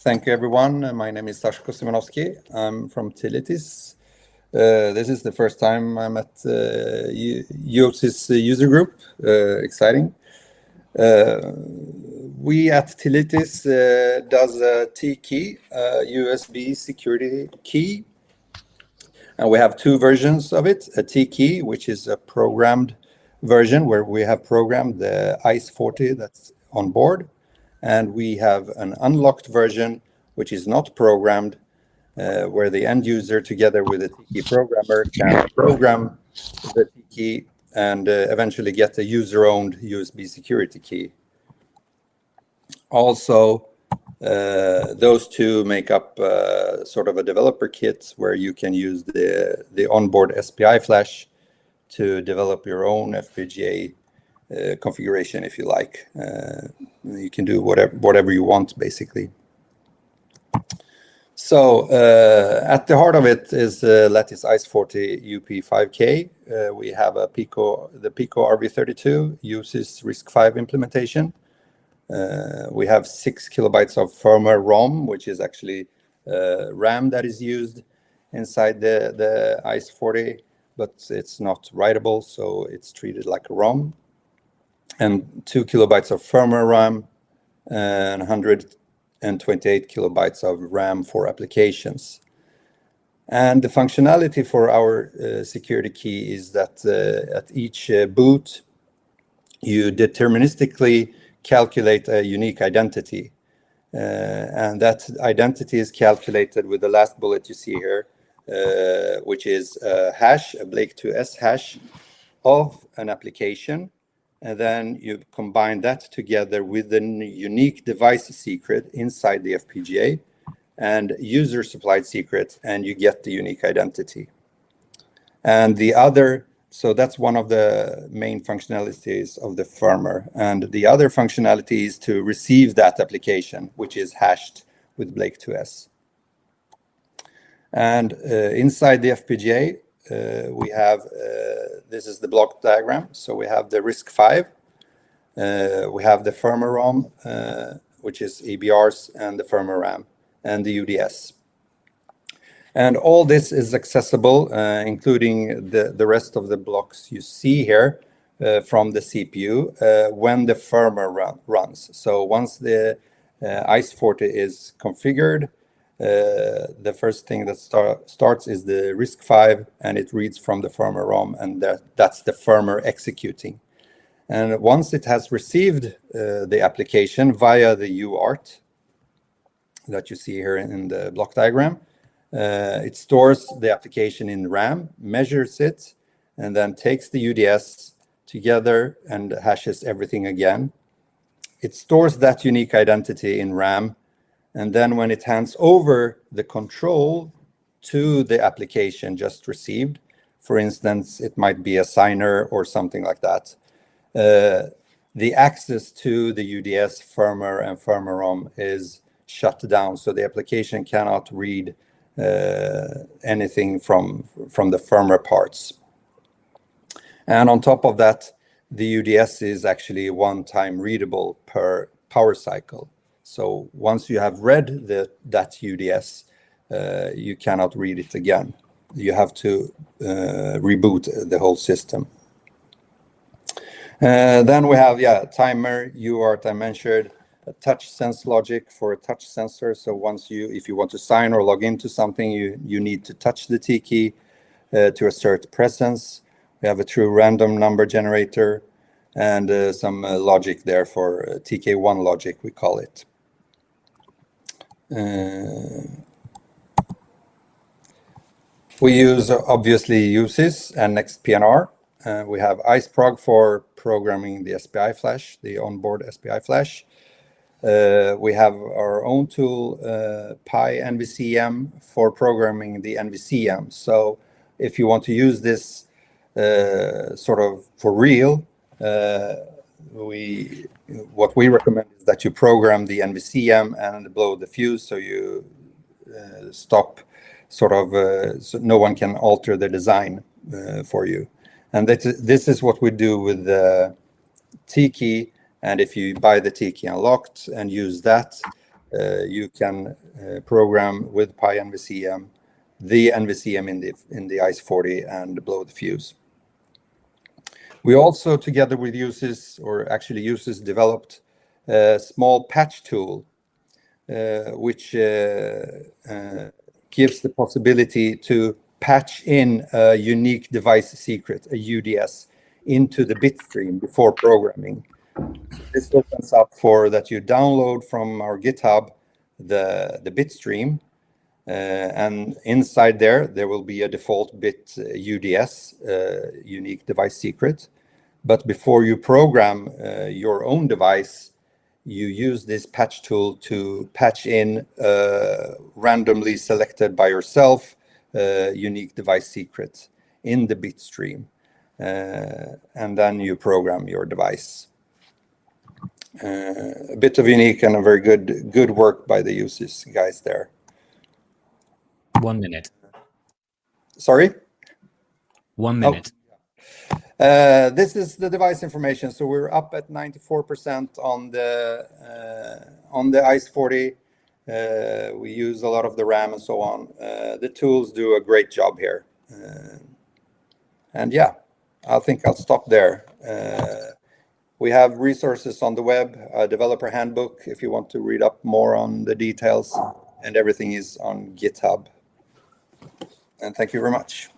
Thank you, everyone. My name is Sasko Simonovski. I'm from Tilitis. This is the first time I'm at UOPS's user group. Exciting. We at Tilitis does a T-key, USB security key. And we have two versions of it, a T-key, which is a programmed version where we have programmed the ICE40 that's on board. And we have an unlocked version, which is not programmed, where the end user, together with a T-key programmer, can program the T-key and eventually get a user-owned USB security key. Also, those two make up sort of a developer kit where you can use the onboard SPI flash to develop your own FPGA configuration if you like. You can do whatever you want, basically. So at the heart of it is Lattice ICE40 UP5K. We have the Pico RV32 uses RISC-V implementation. We have 6 kilobytes of firmware ROM, which is actually RAM that is used inside the ICE40, but it's not writable, so it's treated like a ROM. And 2 kilobytes of firmware RAM and 128 kilobytes of RAM for applications. And the functionality for our security key is that at each boot, you deterministically calculate a unique identity. And that identity is calculated with the last bullet you see here, which is a hash, a Blake2S hash of an application. And then you combine that together with the unique device secret inside the FPGA and user-supplied secret, and you get the unique identity. And the other, so that's one of the main functionalities of the firmware. And the other functionality is to receive that application, which is hashed with Blake2S. And inside the FPGA, we have, this is the block diagram. So we have the RISC-V, we have the firmware ROM, which is EBRs, and the firmware RAM, and the UDS. And all this is accessible, including the rest of the blocks you see here from the CPU when the firmware runs. So once the ICE40 is configured, the first thing that starts is the RISC-V, and it reads from the firmware ROM, and that's the firmware executing. And once it has received the application via the UART that you see here in the block diagram, it stores the application in RAM, measures it, and then takes the UDS together and hashes everything again. It stores that unique identity in RAM, and then when it hands over the control to the application just received, for instance, it might be a signer or something like that, the access to the UDS firmware and firmware ROM is shut down, so the application cannot read anything from the firmware parts. And on top of that, the UDS is actually one-time readable per power cycle. So once you have read that UDS, you cannot read it again. You have to reboot the whole system. Then we have, timer, UART I mentioned, a touch sense logic for a touch sensor. So if you want to sign or log into something, you need to touch the T key to assert presence. We have a true random number generator and some logic there for TK1 logic, we call it. We use obviously USIS and NextPNR. We have IceProg for programming the SPI flash, the onboard SPI flash. We have our own tool, PyNVCM, for programming the NVCM. So if you want to use this sort of for real, what we recommend is that you program the NVCM and blow the fuse, so you stop sort of, so no one can alter the design for you. And this is what we do with the T key. And if you buy the T key unlocked and use that, you can program with PyNVCM, the NVCM in the ICE40, and blow the fuse. We also, together with USYS, or actually USYS, developed a small patch tool, which gives the possibility to patch in a unique device secret, a UDS, into the bit stream before programming. So this opens up for that you download from our GitHub the bit stream, and inside there will be a default bit UDS, unique device secret. But before you program your own device, you use this patch tool to patch in randomly selected by yourself unique device secret in the bit stream, and then you program your device. A bit of unique and a very good work by the USYS guys there. 1 minute. Sorry? 1 minute. This is the device information. So we're up at 94% on the ICE40. We use a lot of the RAM and so on. The tools do a great job here. And yeah, I think I'll stop there. We have resources on the web, a developer handbook if you want to read up more on the details, and everything is on GitHub. And thank you very much.